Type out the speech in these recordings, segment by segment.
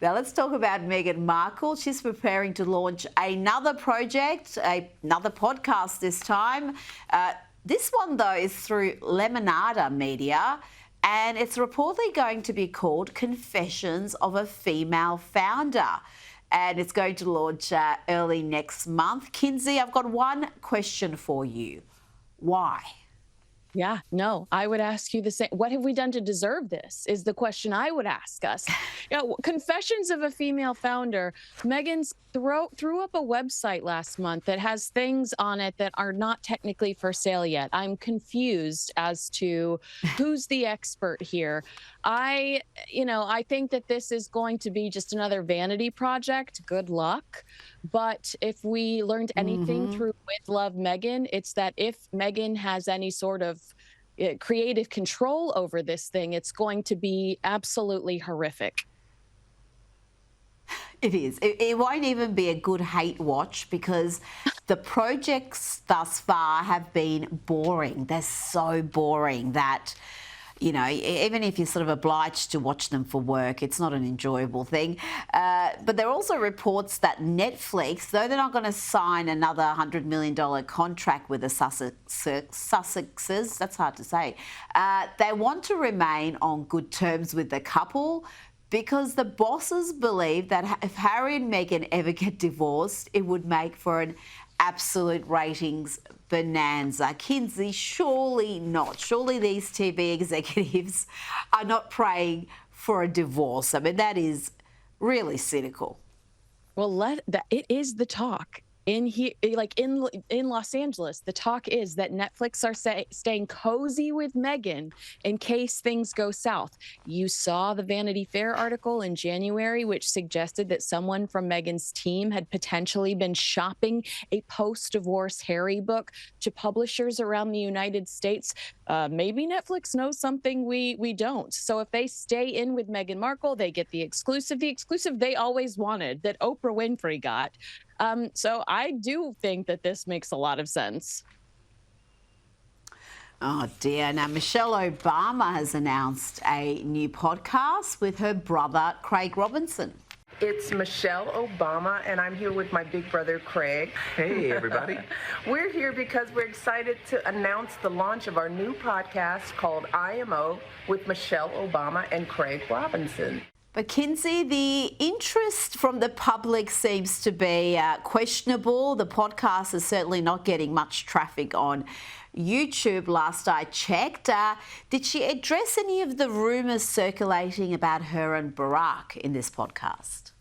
Now let's talk about Meghan Markle. She's preparing to launch another project, another podcast this time. This one, though, is through Lemonada Media, and it's reportedly going to be called Confessions of a Female Founder. And it's going to launch early next month. Kinsey, I've got one question for you. Why? Yeah, no, I would ask you the same. What have we done to deserve this is the question I would ask us. Confessions of a Female Founder. Meghan's threw up a website last month that has things on it that are not technically for sale yet. I'm confused as to who's the expert here. I think that this is going to be just another vanity project. Good luck. But if we learned anything through With Love Meghan, it's that if Meghan has any sort of creative control over this thing, it's going to be absolutely horrific. It is. It won't even be a good hate watch because the projects thus far have been boring. They're so boring that, even if you're sort of obliged to watch them for work, it's not an enjoyable thing. But there are also reports that Netflix, though they're not going to sign another $100 million contract with the Sussexes, that's hard to say, they want to remain on good terms with the couple because the bosses believe that if Harry and Meghan ever get divorced, it would make for an absolute ratings bonanza. Kinsey, surely not. Surely these TV executives are not praying for a divorce. I mean, that is really cynical. Well, it is the talk. In here, like in Los Angeles, the talk is that Netflix are staying cozy with Meghan in case things go south. You saw the Vanity Fair article in January, which suggested that someone from Meghan's team had potentially been shopping a post-divorce Harry book to publishers around the United States. Maybe Netflix knows something we don't. So if they stay in with Meghan Markle, they get the exclusive they always wanted, that Oprah Winfrey got. So I do think that this makes a lot of sense. Oh dear. Now, Michelle Obama has announced a new podcast with her brother, Craig Robinson. It's Michelle Obama, and I'm here with my big brother, Craig. Hey, everybody. We're here because we're excited to announce the launch of our new podcast called IMO with Michelle Obama and Craig Robinson. But Kinsey, the interest from the public seems to be questionable. The podcast is certainly not getting much traffic on YouTube last I checked. Did she address any of the rumours circulating about her and Barack in this podcast?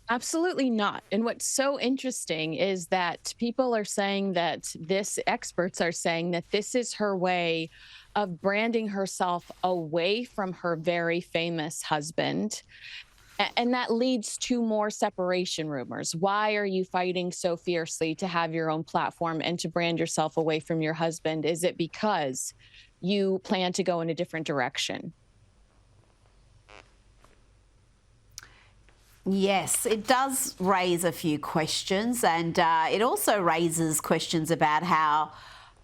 Absolutely not. And what's so interesting is that people are saying that experts are saying that this is her way of branding herself away from her very famous husband. And that leads to more separation rumors. Why are you fighting so fiercely to have your own platform and to brand yourself away from your husband? Is it because you plan to go in a different direction? Yes, it does raise a few questions, and it also raises questions about how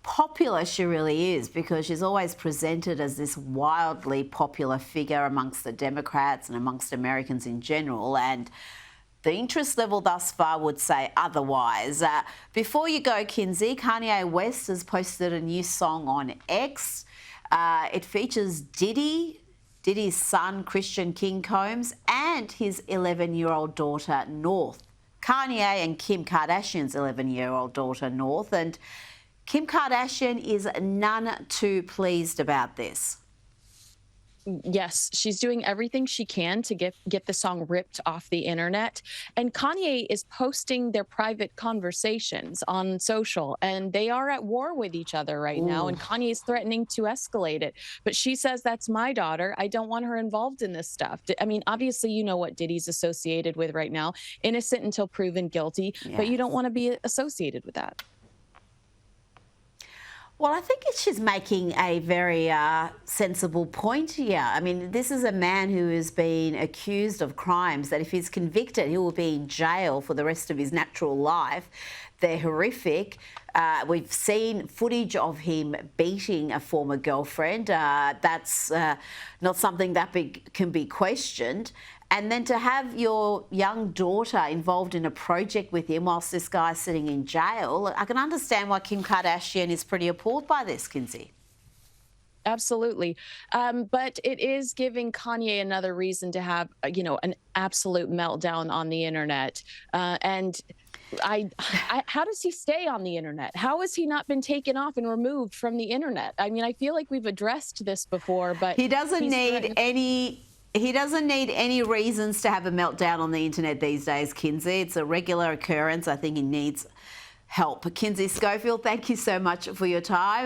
popular she really is, because she's always presented as this wildly popular figure amongst the Democrats and amongst Americans in general, and the interest level thus far would say otherwise. Before you go, Kinsey, Kanye West has posted a new song on X. It features Diddy's son, Christian King Combs, and his 11-year-old daughter, North. Kanye and Kim Kardashian's 11-year-old daughter, North, and Kim Kardashian is none too pleased about this. Yes, she's doing everything she can to get the song ripped off the internet. And Kanye is posting their private conversations on social, and they are at war with each other right now. And Kanye is threatening to escalate it. But she says, that's my daughter. I don't want her involved in this stuff. I mean, obviously, you know what Diddy's associated with right now. Innocent until proven guilty. Yes. But you don't want to be associated with that. Well, I think she's making a very sensible point here. I mean, this is a man who has been accused of crimes that if he's convicted, he will be in jail for the rest of his natural life. They're horrific. We've seen footage of him beating a former girlfriend. That's not something that can be questioned. And then to have your young daughter involved in a project with him whilst this guy's sitting in jail, I can understand why Kim Kardashian is pretty appalled by this, Kinsey. Absolutely. But it is giving Kanye another reason to have, an absolute meltdown on the internet. And how does he stay on the internet? How has he not been taken off and removed from the internet? I mean, I feel like we've addressed this before, but he doesn't need any reasons to have a meltdown on the internet these days, Kinsey. It's a regular occurrence. I think he needs help. Kinsey Schofield, thank you so much for your time.